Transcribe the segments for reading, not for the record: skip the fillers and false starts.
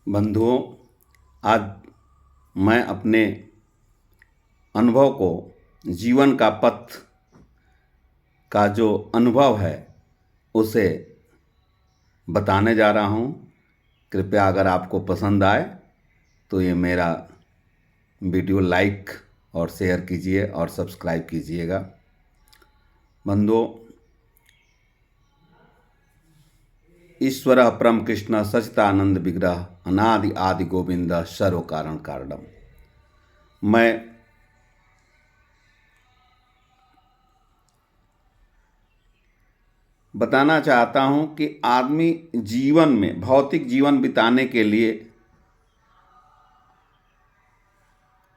बंधुओं, आज मैं अपने अनुभव को, जीवन का पथ का जो अनुभव है उसे बताने जा रहा हूँ। कृपया अगर आपको पसंद आए तो ये मेरा वीडियो लाइक और शेयर कीजिए और सब्सक्राइब कीजिएगा। बंधुओं, ईश्वर परम कृष्ण सच्चिदानंद विग्रह अनादि आदि गोविंद सर्व कारण कारणम। मैं बताना चाहता हूं कि आदमी जीवन में भौतिक जीवन बिताने के लिए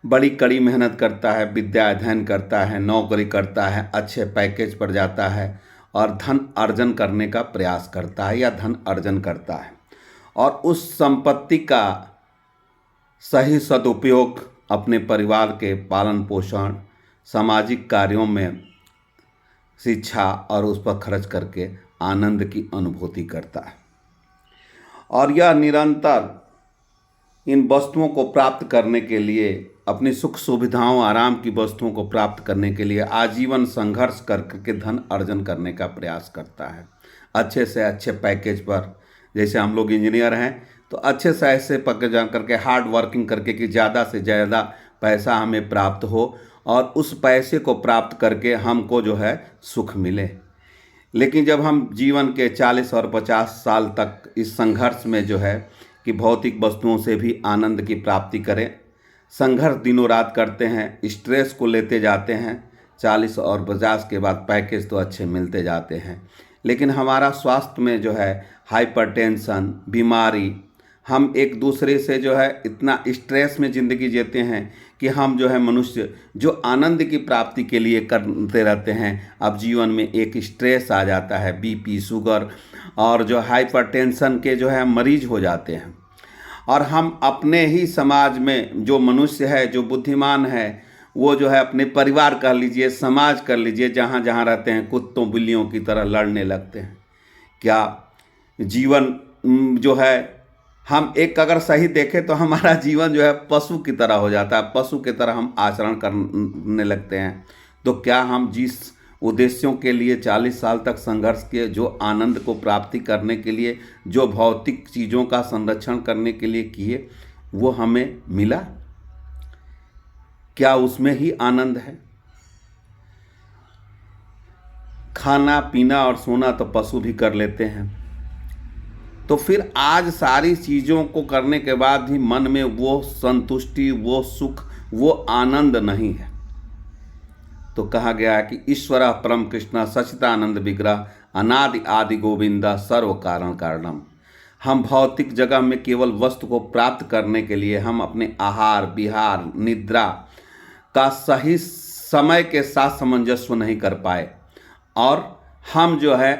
बड़ी कड़ी मेहनत करता है, विद्या अध्ययन करता है, नौकरी करता है, अच्छे पैकेज पर जाता है और धन अर्जन करने का प्रयास करता है या धन अर्जन करता है और उस संपत्ति का सही सदुपयोग अपने परिवार के पालन पोषण, सामाजिक कार्यों में, शिक्षा और उस पर खर्च करके आनंद की अनुभूति करता है। और यह निरंतर इन वस्तुओं को प्राप्त करने के लिए, अपनी सुख सुविधाओं आराम की वस्तुओं को प्राप्त करने के लिए आजीवन संघर्ष करके धन अर्जन करने का प्रयास करता है। अच्छे से अच्छे पैकेज पर, जैसे हम लोग इंजीनियर हैं तो अच्छे से ऐसे पैकेज करके हार्ड वर्किंग करके कि ज़्यादा से ज़्यादा पैसा हमें प्राप्त हो और उस पैसे को प्राप्त करके हमको जो है सुख मिले। लेकिन जब हम जीवन के 40 और 50 साल तक इस संघर्ष में जो है कि भौतिक वस्तुओं से भी आनंद की प्राप्ति करें, संघर्ष दिनों रात करते हैं, स्ट्रेस को लेते जाते हैं, 40 और 50 के बाद पैकेज तो अच्छे मिलते जाते हैं, लेकिन हमारा स्वास्थ्य में जो है हाइपरटेंशन, बीमारी, हम एक दूसरे से जो है इतना स्ट्रेस में ज़िंदगी जीते हैं कि हम जो है मनुष्य जो आनंद की प्राप्ति के लिए करते रहते हैं, अब जीवन में एक स्ट्रेस आ जाता है, बीपी, शुगर और जो हाइपरटेंशन के जो है मरीज हो जाते हैं। और हम अपने ही समाज में जो मनुष्य है, जो बुद्धिमान है, वो जो है अपने परिवार कह लीजिए, समाज कर लीजिए, जहाँ जहाँ रहते हैं कुत्तों बिल्लियों की तरह लड़ने लगते हैं। क्या जीवन जो है, हम एक अगर सही देखें तो हमारा जीवन जो है पशु की तरह हो जाता है, पशु की तरह हम आचरण करने लगते हैं। तो क्या हम जिस उद्देश्यों के लिए 40 साल तक संघर्ष किए, जो आनंद को प्राप्ति करने के लिए, जो भौतिक चीज़ों का संरक्षण करने के लिए किए, वो हमें मिला? क्या उसमें ही आनंद है? खाना पीना और सोना तो पशु भी कर लेते हैं, तो फिर आज सारी चीज़ों को करने के बाद भी मन में वो संतुष्टि, वो सुख, वो आनंद नहीं है। तो कहा गया है कि ईश्वर परम कृष्ण सच्चिदानंद विग्रह अनादि आदि गोविंदा सर्व कारण कारणम। हम भौतिक जगह में केवल वस्तु को प्राप्त करने के लिए हम अपने आहार विहार निद्रा का सही समय के साथ सामंजस्य नहीं कर पाए और हम जो है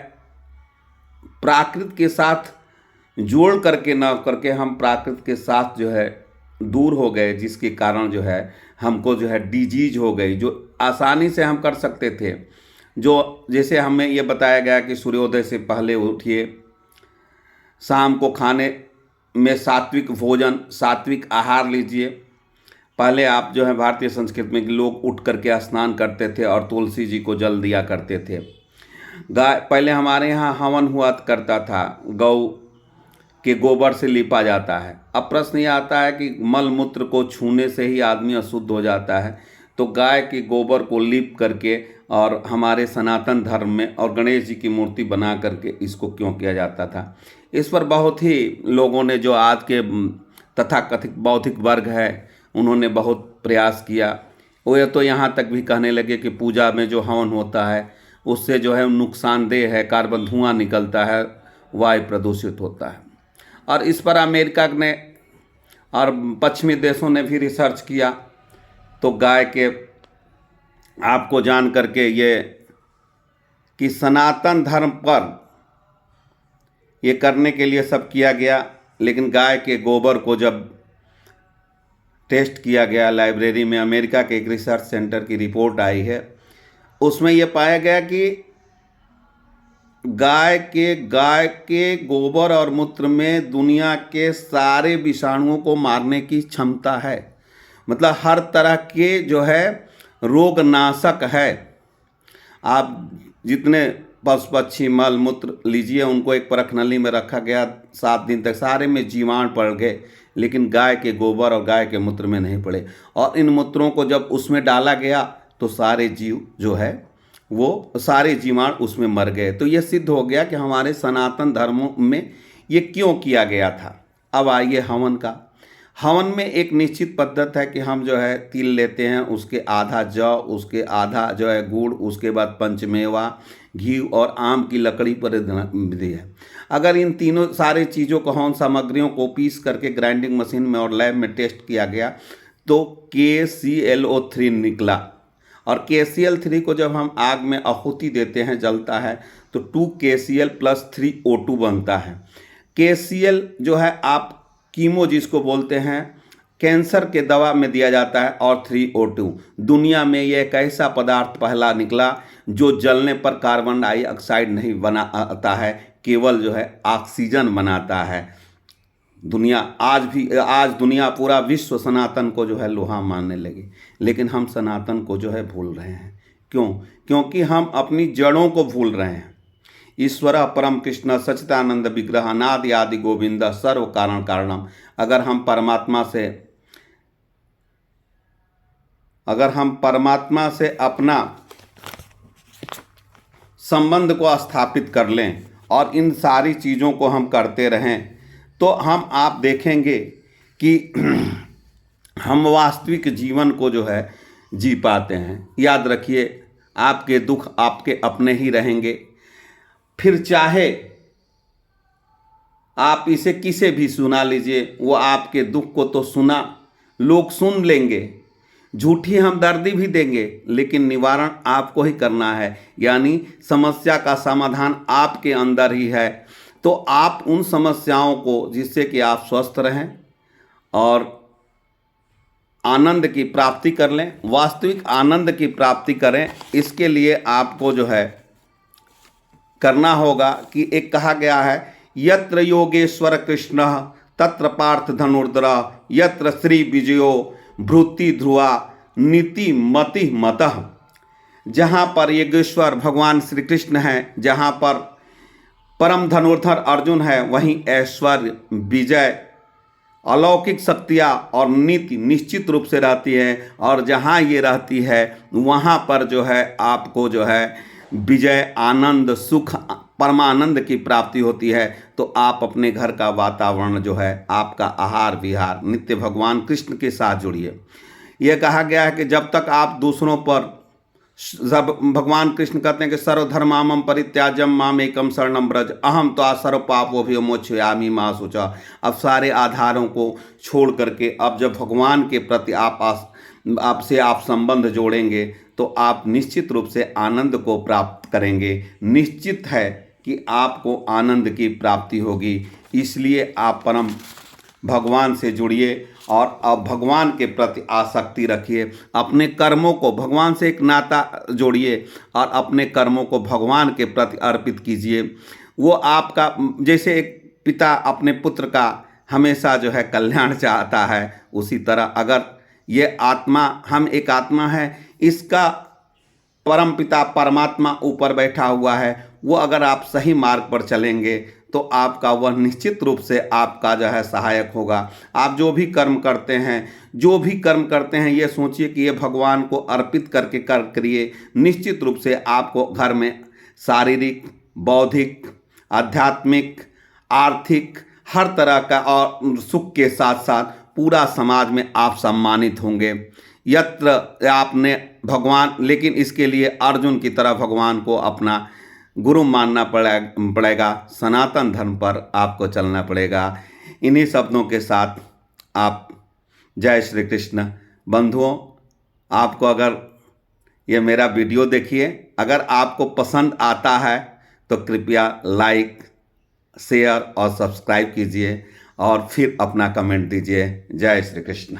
प्राकृत के साथ जोड़ करके ना करके हम प्राकृत के साथ जो है दूर हो गए, जिसके कारण जो है हमको जो है डिजीज हो गई, जो आसानी से हम कर सकते थे। जो जैसे हमें ये बताया गया कि सूर्योदय से पहले उठिए, शाम को खाने में सात्विक भोजन, सात्विक आहार लीजिए। पहले आप जो है भारतीय संस्कृति में लोग उठ करके स्नान करते थे और तुलसी जी को जल दिया करते थे। गाय, पहले हमारे यहाँ हवन हुआ करता था, गौ के गोबर से लीपा जाता है। अब प्रश्न ये आता है कि मल मूत्र को छूने से ही आदमी अशुद्ध हो जाता है, तो गाय के गोबर को लीप करके और हमारे सनातन धर्म में और गणेश जी की मूर्ति बना करके इसको क्यों किया जाता था? इस पर बहुत ही लोगों ने, जो आज के तथाकथित बौद्धिक वर्ग है, उन्होंने बहुत प्रयास किया। वो तो यहाँ तक भी कहने लगे कि पूजा में जो हवन होता है उससे जो है नुकसानदेह है, कार्बन धुआं निकलता है, वायु प्रदूषित होता है। और इस पर अमेरिका ने और पश्चिमी देशों ने भी रिसर्च किया, तो गाय के आपको जान करके ये कि सनातन धर्म पर ये करने के लिए सब किया गया, लेकिन गाय के गोबर को जब टेस्ट किया गया लाइब्रेरी में, अमेरिका के एक रिसर्च सेंटर की रिपोर्ट आई है, उसमें ये पाया गया कि गाय के गोबर और मूत्र में दुनिया के सारे विषाणुओं को मारने की क्षमता है। मतलब हर तरह के जो है रोगनाशक है। आप जितने पशु पक्षी मल मूत्र लीजिए, उनको एक परख नली में रखा गया 7 दिन तक, सारे में जीवाणु पड़ गए, लेकिन गाय के गोबर और गाय के मूत्र में नहीं पड़े। और इन मूत्रों को जब उसमें डाला गया तो सारे जीव जो है वो सारे जीवाणु उसमें मर गए। तो ये सिद्ध हो गया कि हमारे सनातन धर्मों में ये क्यों किया गया था। अब आइए हवन का। हवन में एक निश्चित पद्धति है कि हम जो है तिल लेते हैं, उसके आधा जौ, उसके आधा जो है गुड़, उसके बाद पंचमेवा, घी और आम की लकड़ी पर विधि है। अगर इन तीनों सारे चीज़ों को, हवन सामग्रियों को पीस करके ग्राइंडिंग मशीन में और लैब में टेस्ट किया गया तो KClO3 निकला। और KCl3 को जब हम आग में आहुति देते हैं, जलता है, तो 2KCl + 3O2 बनता है। KCl जो है आप कीमो जिसको बोलते हैं, कैंसर के दवा में दिया जाता है। और 3O2 दुनिया में ये एक ऐसा पदार्थ पहला निकला जो जलने पर कार्बन डाइऑक्साइड नहीं बनाता है, केवल जो है ऑक्सीजन बनाता है। आज दुनिया पूरा विश्व सनातन को जो है लोहा मानने लगी, लेकिन हम सनातन को जो है भूल रहे हैं। क्यों? क्योंकि हम अपनी जड़ों को भूल रहे हैं। ईश्वर परम कृष्ण सच्चिदानंद विग्रह अनादि आदि गोविंद सर्व कारण कारणम। अगर हम परमात्मा से अपना संबंध को स्थापित कर लें और इन सारी चीज़ों को हम करते रहें, तो आप देखेंगे कि हम वास्तविक जीवन को जो है जी पाते हैं। याद रखिए, आपके दुख आपके अपने ही रहेंगे। फिर चाहे आप इसे किसे भी सुना लीजिए, वो आपके दुख को तो लोग सुन लेंगे, झूठी हमदर्दी भी देंगे, लेकिन निवारण आपको ही करना है। यानी समस्या का समाधान आपके अंदर ही है। तो आप उन समस्याओं को, जिससे कि आप स्वस्थ रहें और आनंद की प्राप्ति कर लें, वास्तविक आनंद की प्राप्ति करें, इसके लिए आपको जो है करना होगा कि एक कहा गया है, यत्र योगेश्वर कृष्ण तत्र पार्थ धनुर्धर, यत्र श्री विजयो भ्रुति ध्रुवा नीति मति मतः। जहाँ पर योगेश्वर भगवान श्री कृष्ण हैं, जहाँ पर परम धनुर्धर अर्जुन है, वहीं ऐश्वर्य, विजय, अलौकिक शक्तियाँ और नीति निश्चित रूप से रहती है। और जहाँ ये रहती है वहाँ पर जो है आपको जो है विजय, आनंद, सुख, परमानंद की प्राप्ति होती है। तो आप अपने घर का वातावरण जो है, आपका आहार विहार नित्य भगवान कृष्ण के साथ जुड़िए। यह कहा गया है कि जब तक आप दूसरों पर, भगवान कृष्ण कहते हैं कि सर्वधर्मामं परित्याज्यं माम एकम शरणं व्रज अहम त्वा सर्व पापोभ्यो मोक्षयामि मा शुचा। अब सारे आधारों को छोड़ करके अब जब भगवान के प्रति आपसे आप संबंध जोड़ेंगे तो आप निश्चित रूप से आनंद को प्राप्त करेंगे। निश्चित है कि आपको आनंद की प्राप्ति होगी। इसलिए आप परम भगवान से जुड़िए और अब भगवान के प्रति आसक्ति रखिए। अपने कर्मों को भगवान से एक नाता जोड़िए और अपने कर्मों को भगवान के प्रति अर्पित कीजिए। वो आपका, जैसे एक पिता अपने पुत्र का हमेशा जो है कल्याण चाहता है, उसी तरह अगर ये आत्मा, हम एक आत्मा है, इसका परम पिता परमात्मा ऊपर बैठा हुआ है, वो अगर आप सही मार्ग पर चलेंगे तो आपका वह निश्चित रूप से आपका जो है सहायक होगा। आप जो भी कर्म करते हैं ये सोचिए कि ये भगवान को अर्पित करके करिए। निश्चित रूप से आपको घर में शारीरिक, बौद्धिक, आध्यात्मिक, आर्थिक हर तरह का और सुख के साथ साथ पूरा समाज में आप सम्मानित होंगे। यत्र आपने भगवान, लेकिन इसके लिए अर्जुन की तरह भगवान को अपना गुरु मानना पड़ेगा। सनातन धर्म पर आपको चलना पड़ेगा। इन्हीं शब्दों के साथ आप जय श्री कृष्ण। बंधुओं, आपको अगर ये मेरा वीडियो देखिए, अगर आपको पसंद आता है तो कृपया लाइक, शेयर और सब्सक्राइब कीजिए और फिर अपना कमेंट दीजिए। जय श्री कृष्ण।